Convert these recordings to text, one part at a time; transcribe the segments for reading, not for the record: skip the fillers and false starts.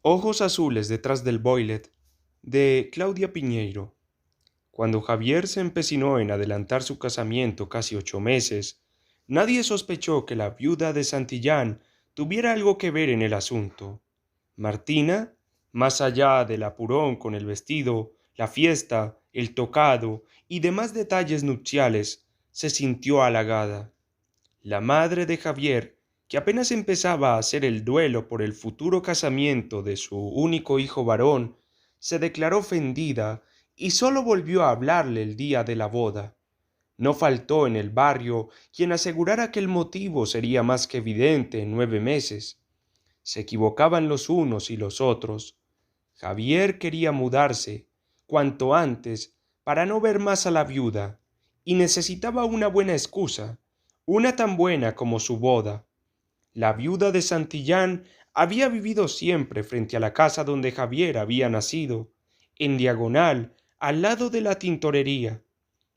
Ojos azules detrás del boilet, de Claudia Piñeiro. Cuando Javier se empecinó en adelantar su casamiento casi 8 meses, nadie sospechó que la viuda de Santillán tuviera algo que ver en el asunto. Martina, más allá del apurón con el vestido, la fiesta, el tocado y demás detalles nupciales, se sintió halagada. La madre de Javier, que apenas empezaba a hacer el duelo por el futuro casamiento de su único hijo varón, se declaró ofendida y sólo volvió a hablarle el día de la boda. No faltó en el barrio quien asegurara que el motivo sería más que evidente en 9 meses. Se equivocaban los unos y los otros. Javier quería mudarse cuanto antes para no ver más a la viuda, y necesitaba una buena excusa, una tan buena como su boda. La viuda de Santillán había vivido siempre frente a la casa donde Javier había nacido, en diagonal, al lado de la tintorería,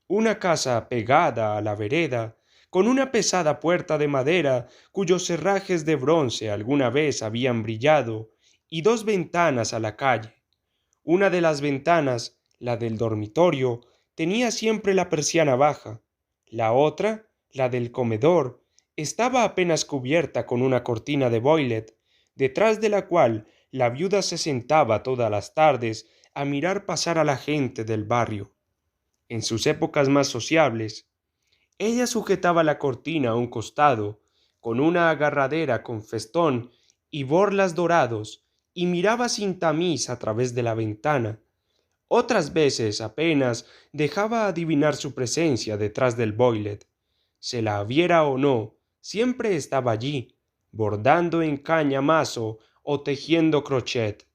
una casa pegada a la vereda, con una pesada puerta de madera cuyos cerrajes de bronce alguna vez habían brillado, y dos ventanas a la calle. Una de las ventanas, la del dormitorio, tenía siempre la persiana baja. La otra, la del comedor, estaba apenas cubierta con una cortina de voilet, detrás de la cual la viuda se sentaba todas las tardes a mirar pasar a la gente del barrio. En sus épocas más sociables, ella sujetaba la cortina a un costado, con una agarradera con festón y borlas dorados, y miraba sin tamiz a través de la ventana. Otras veces apenas dejaba adivinar su presencia detrás del boilet. Se la viera o no, siempre estaba allí, bordando en caña mazo o tejiendo crochet.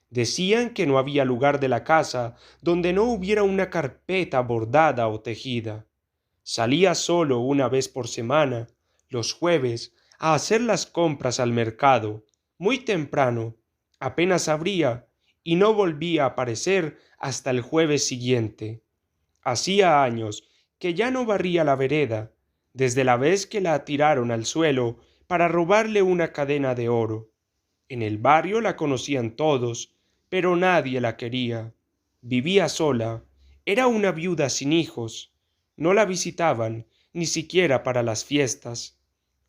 Decían que no había lugar de la casa donde no hubiera una carpeta bordada o tejida. Salía solo una vez por semana, los jueves, a hacer las compras al mercado, muy temprano, apenas abría, y no volvía a aparecer hasta el jueves siguiente. Hacía años que ya no barría la vereda, desde la vez que la tiraron al suelo para robarle una cadena de oro. En el barrio la conocían todos, pero nadie la quería. Vivía sola, era una viuda sin hijos. No la visitaban, ni siquiera para las fiestas.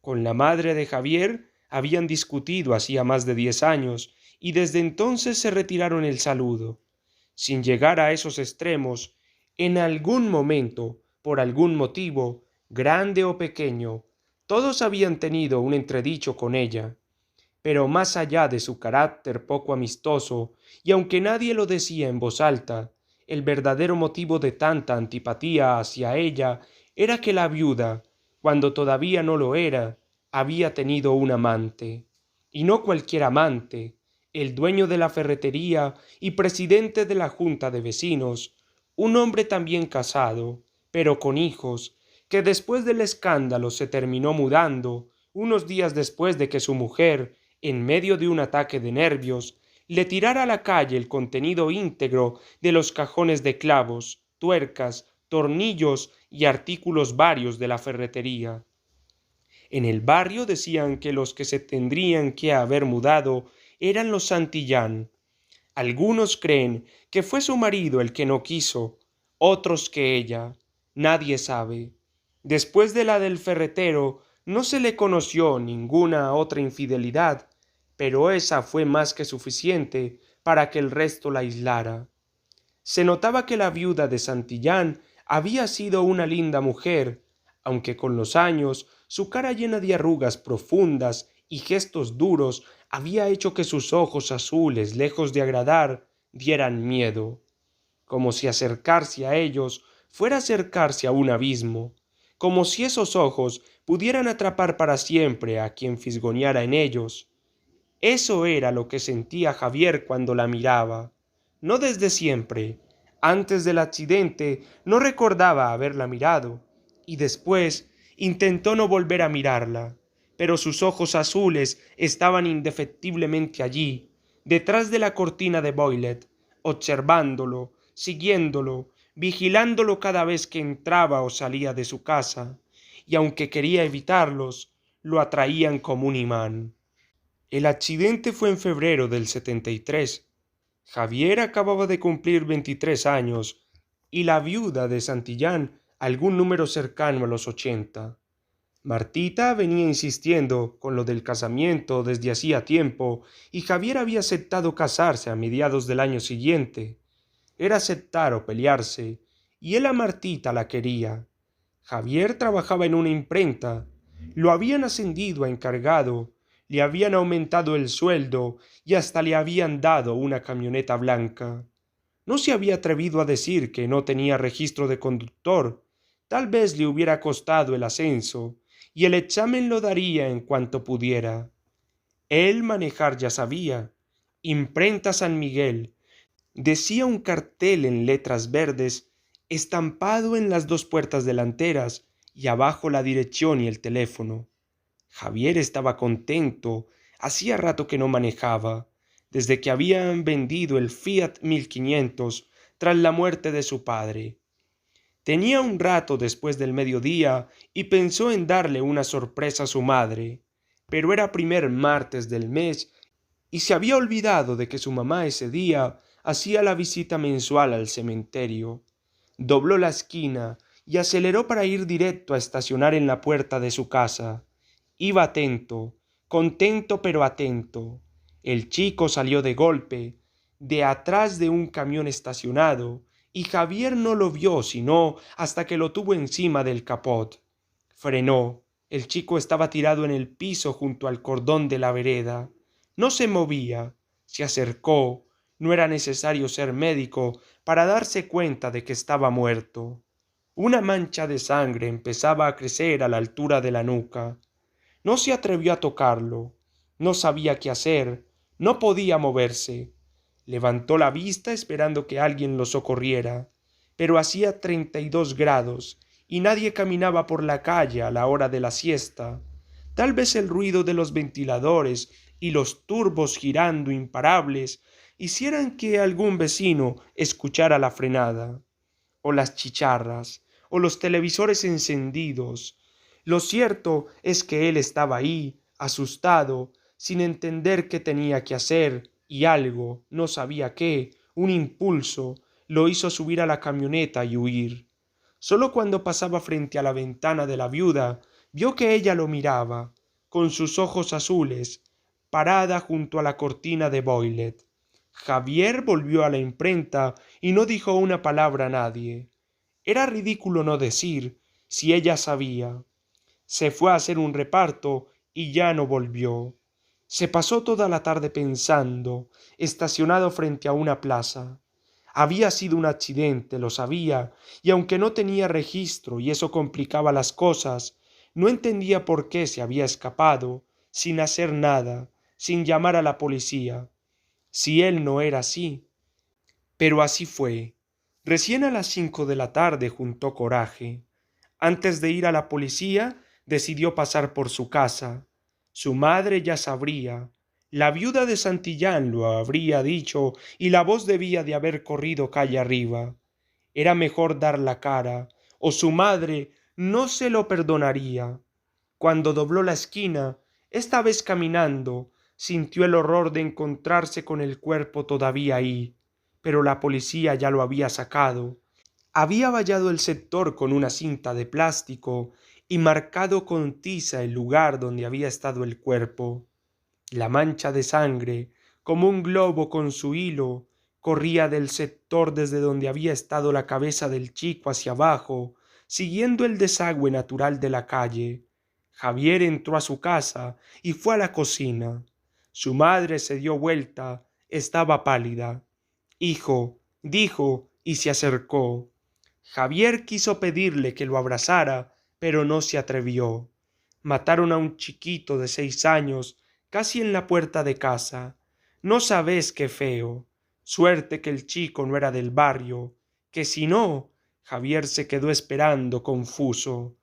Con la madre de Javier habían discutido hacía más de 10 años, y desde entonces se retiraron el saludo. Sin llegar a esos extremos, en algún momento, por algún motivo, grande o pequeño, todos habían tenido un entredicho con ella. Pero más allá de su carácter poco amistoso, y aunque nadie lo decía en voz alta, el verdadero motivo de tanta antipatía hacia ella era que la viuda, cuando todavía no lo era, había tenido un amante, y no cualquier amante, el dueño de la ferretería y presidente de la junta de vecinos, un hombre también casado, pero con hijos, que después del escándalo se terminó mudando, unos días después de que su mujer, en medio de un ataque de nervios, le tirara a la calle el contenido íntegro de los cajones de clavos, tuercas, tornillos y artículos varios de la ferretería. En el barrio decían que los que se tendrían que haber mudado eran los Santillán. Algunos creen que fue su marido el que no quiso, otros que ella. Nadie sabe. Después de la del ferretero no se le conoció ninguna otra infidelidad, pero esa fue más que suficiente para que el resto la aislara. Se notaba que la viuda de Santillán había sido una linda mujer, aunque con los años su cara llena de arrugas profundas y gestos duros había hecho que sus ojos azules, lejos de agradar, dieran miedo, como si acercarse a ellos fuera acercarse a un abismo, como si esos ojos pudieran atrapar para siempre a quien fisgoneara en ellos. Eso era lo que sentía Javier cuando la miraba. No desde siempre. Antes del accidente no recordaba haberla mirado, y después intentó no volver a mirarla, pero sus ojos azules estaban indefectiblemente allí, detrás de la cortina de Boylet, observándolo, siguiéndolo, vigilándolo cada vez que entraba o salía de su casa, y aunque quería evitarlos, lo atraían como un imán. El accidente fue en febrero del 73. Javier acababa de cumplir 23 años y la viuda de Santillán algún número cercano a los 80. Martita venía insistiendo con lo del casamiento desde hacía tiempo y Javier había aceptado casarse a mediados del año siguiente. Era aceptar o pelearse, y él a Martita la quería. Javier trabajaba en una imprenta, lo habían ascendido a encargado, le habían aumentado el sueldo y hasta le habían dado una camioneta blanca. No se había atrevido a decir que no tenía registro de conductor. Tal vez le hubiera costado el ascenso, y el examen lo daría en cuanto pudiera. Él manejar ya sabía. Imprenta San Miguel, decía un cartel en letras verdes, estampado en las dos puertas delanteras, y abajo la dirección y el teléfono. Javier estaba contento, hacía rato que no manejaba, desde que habían vendido el Fiat 1500 tras la muerte de su padre. Tenía un rato después del mediodía y pensó en darle una sorpresa a su madre, pero era primer martes del mes y se había olvidado de que su mamá ese día hacía la visita mensual al cementerio. Dobló la esquina y aceleró para ir directo a estacionar en la puerta de su casa. Iba atento, contento pero atento. El chico salió de golpe, de atrás de un camión estacionado, y Javier no lo vio sino hasta que lo tuvo encima del capot. Frenó. El chico estaba tirado en el piso junto al cordón de la vereda. No se movía. Se acercó. No era necesario ser médico para darse cuenta de que estaba muerto. Una mancha de sangre empezaba a crecer a la altura de la nuca. No se atrevió a tocarlo. No sabía qué hacer. No podía moverse. Levantó la vista esperando que alguien lo socorriera, pero hacía 32 grados y nadie caminaba por la calle a la hora de la siesta. Tal vez el ruido de los ventiladores y los turbos girando imparables hicieran que algún vecino escuchara la frenada, o las chicharras, o los televisores encendidos. Lo cierto es que él estaba ahí, asustado, sin entender qué tenía que hacer, y algo, no sabía qué, un impulso, lo hizo subir a la camioneta y huir. Solo cuando pasaba frente a la ventana de la viuda, vio que ella lo miraba, con sus ojos azules, parada junto a la cortina de Boylet. Javier volvió a la imprenta y no dijo una palabra a nadie. Era ridículo no decir, si ella sabía. Se fue a hacer un reparto y ya no volvió. Se pasó toda la tarde pensando, estacionado frente a una plaza. Había sido un accidente, lo sabía, y aunque no tenía registro y eso complicaba las cosas, no entendía por qué se había escapado, sin hacer nada, sin llamar a la policía. Si él no era así. Pero así fue. Recién a las 5 de la tarde juntó coraje. Antes de ir a la policía, decidió pasar por su casa. Su madre ya sabría. La viuda de Santillán lo habría dicho y la voz debía de haber corrido calle arriba. Era mejor dar la cara, o su madre no se lo perdonaría. Cuando dobló la esquina, esta vez caminando, sintió el horror de encontrarse con el cuerpo todavía ahí, pero la policía ya lo había sacado. Había vallado el sector con una cinta de plástico y marcado con tiza el lugar donde había estado el cuerpo. La mancha de sangre, como un globo con su hilo, corría del sector desde donde había estado la cabeza del chico hacia abajo, siguiendo el desagüe natural de la calle. Javier entró a su casa y fue a la cocina. Su madre se dio vuelta, estaba pálida. Hijo, dijo, y se acercó. Javier quiso pedirle que lo abrazara, pero no se atrevió. Mataron a un chiquito de 6 años, casi en la puerta de casa. No sabes qué feo. Suerte que el chico no era del barrio, que si no, Javier se quedó esperando confuso.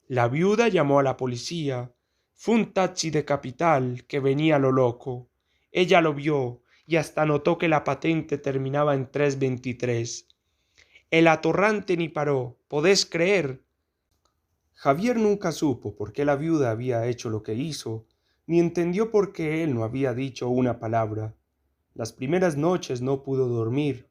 La viuda llamó a la policía. Fue un taxi de Capital que venía a lo loco. Ella lo vio y hasta notó que la patente terminaba en 323. El atorrante ni paró, ¿podés creer? Javier nunca supo por qué la viuda había hecho lo que hizo, ni entendió por qué él no había dicho una palabra. Las primeras noches no pudo dormir.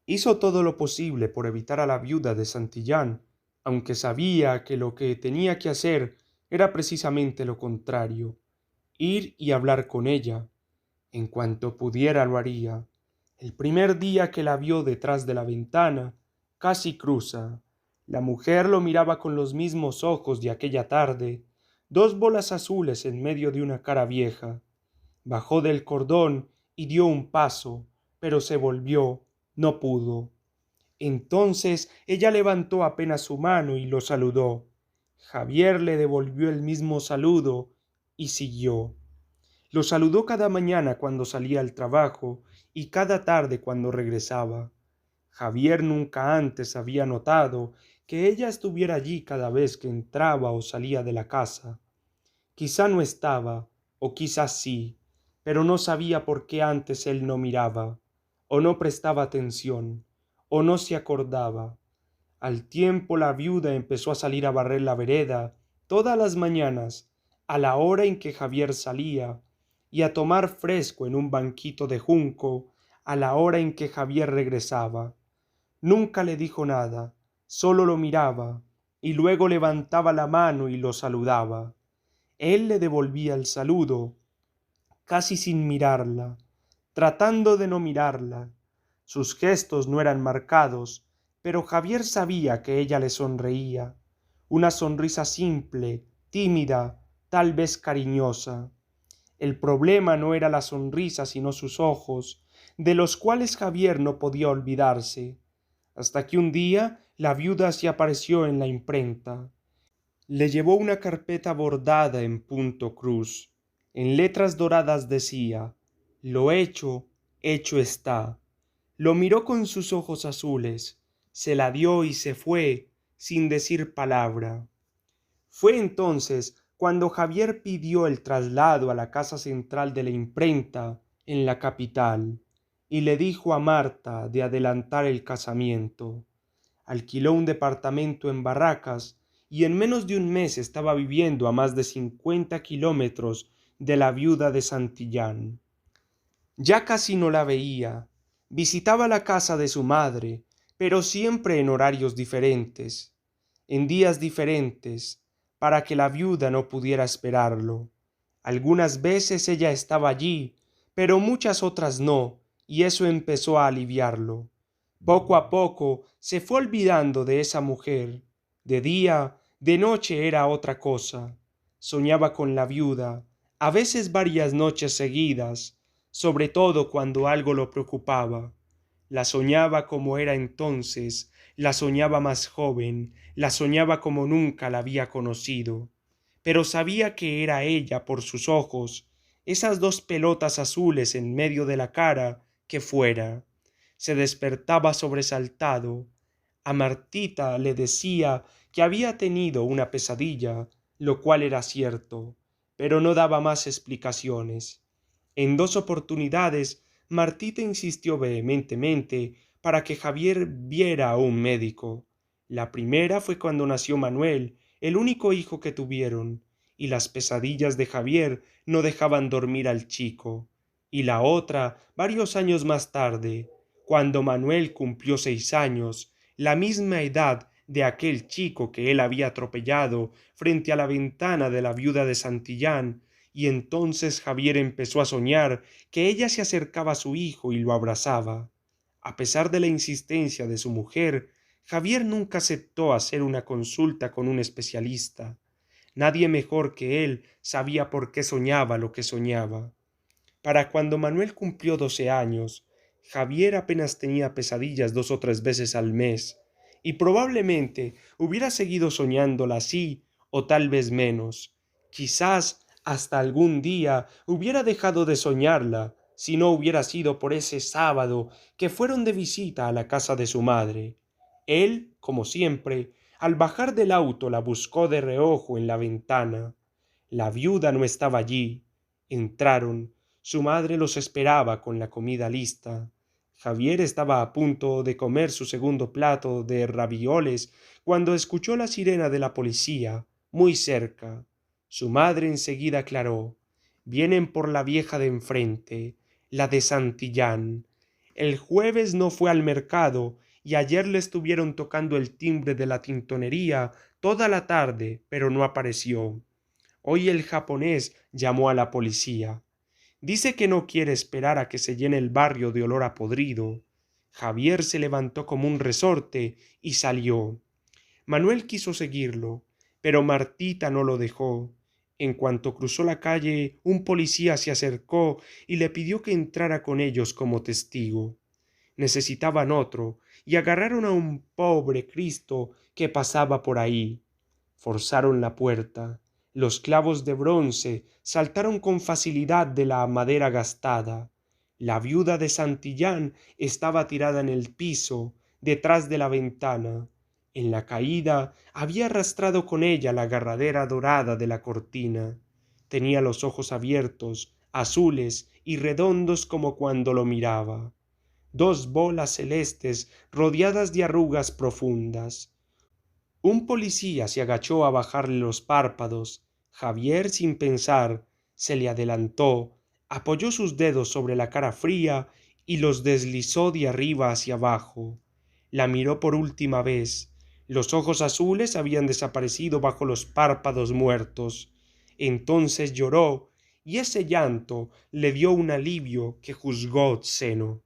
Hizo todo lo posible por evitar a la viuda de Santillán, aunque sabía que lo que tenía que hacer era precisamente lo contrario, ir y hablar con ella. En cuanto pudiera lo haría. El primer día que la vio detrás de la ventana, casi cruza. La mujer lo miraba con los mismos ojos de aquella tarde, dos bolas azules en medio de una cara vieja. Bajó del cordón y dio un paso, pero se volvió, no pudo. Entonces ella levantó apenas su mano y lo saludó. Javier le devolvió el mismo saludo y siguió. Lo saludó cada mañana cuando salía al trabajo y cada tarde cuando regresaba. Javier nunca antes había notado que ella estuviera allí cada vez que entraba o salía de la casa. Quizá no estaba, o quizás sí, pero no sabía por qué antes él no miraba, o no prestaba atención, o no se acordaba. Al tiempo la viuda empezó a salir a barrer la vereda todas las mañanas, a la hora en que Javier salía, y a tomar fresco en un banquito de junco, a la hora en que Javier regresaba. Nunca le dijo nada, solo lo miraba, y luego levantaba la mano y lo saludaba. Él le devolvía el saludo, casi sin mirarla, tratando de no mirarla. Sus gestos no eran marcados, pero Javier sabía que ella le sonreía, una sonrisa simple, tímida, tal vez cariñosa. El problema no era la sonrisa, sino sus ojos, de los cuales Javier no podía olvidarse, hasta que un día la viuda se apareció en la imprenta. Le llevó una carpeta bordada en punto cruz. En letras doradas decía: Lo hecho, hecho está. Lo miró con sus ojos azules, se la dio y se fue, sin decir palabra. Fue entonces cuando Javier pidió el traslado a la casa central de la imprenta, en la capital, y le dijo a Marta de adelantar el casamiento. Alquiló un departamento en Barracas y en menos de un mes estaba viviendo a más de 50 kilómetros de la viuda de Santillán. Ya casi no la veía. Visitaba la casa de su madre, pero siempre en horarios diferentes, en días diferentes, para que la viuda no pudiera esperarlo. Algunas veces ella estaba allí, pero muchas otras no, y eso empezó a aliviarlo. Poco a poco se fue olvidando de esa mujer. De día, de noche era otra cosa. Soñaba con la viuda, a veces varias noches seguidas, sobre todo cuando algo lo preocupaba. La soñaba como era entonces, la soñaba más joven, la soñaba como nunca la había conocido, pero sabía que era ella por sus ojos, esas dos pelotas azules en medio de la cara, que fuera. Se despertaba sobresaltado. A Martita le decía que había tenido una pesadilla, lo cual era cierto, pero no daba más explicaciones. En dos oportunidades Martita insistió vehementemente para que Javier viera a un médico. La primera fue cuando nació Manuel, el único hijo que tuvieron, y las pesadillas de Javier no dejaban dormir al chico. Y la otra varios años más tarde, cuando Manuel cumplió 6 años, la misma edad de aquel chico que él había atropellado frente a la ventana de la viuda de Santillán, y entonces Javier empezó a soñar que ella se acercaba a su hijo y lo abrazaba. A pesar de la insistencia de su mujer, Javier nunca aceptó hacer una consulta con un especialista. Nadie mejor que él sabía por qué soñaba lo que soñaba. Para cuando Manuel cumplió 12 años, Javier apenas tenía pesadillas 2 o 3 veces al mes, y probablemente hubiera seguido soñándola así, o tal vez menos. Quizás hasta algún día hubiera dejado de soñarla, si no hubiera sido por ese sábado que fueron de visita a la casa de su madre. Él, como siempre, al bajar del auto la buscó de reojo en la ventana. La viuda no estaba allí. Entraron. Su madre los esperaba con la comida lista. Javier estaba a punto de comer su segundo plato de ravioles cuando escuchó la sirena de la policía, muy cerca. Su madre enseguida aclaró: vienen por la vieja de enfrente, la de Santillán. El jueves no fue al mercado y ayer le estuvieron tocando el timbre de la tintonería toda la tarde, pero no apareció. Hoy el japonés llamó a la policía. Dice que no quiere esperar a que se llene el barrio de olor a podrido. Javier se levantó como un resorte y salió. Manuel quiso seguirlo, pero Martita no lo dejó. En cuanto cruzó la calle, un policía se acercó y le pidió que entrara con ellos como testigo. Necesitaban otro, y agarraron a un pobre Cristo que pasaba por ahí. Forzaron la puerta. Los clavos de bronce saltaron con facilidad de la madera gastada. La viuda de Santillán estaba tirada en el piso, detrás de la ventana. En la caída había arrastrado con ella la agarradera dorada de la cortina. Tenía los ojos abiertos, azules y redondos como cuando lo miraba. Dos bolas celestes rodeadas de arrugas profundas. Un policía se agachó a bajarle los párpados. Javier, sin pensar, se le adelantó, apoyó sus dedos sobre la cara fría y los deslizó de arriba hacia abajo. La miró por última vez. Los ojos azules habían desaparecido bajo los párpados muertos. Entonces lloró, y ese llanto le dio un alivio que juzgó obsceno.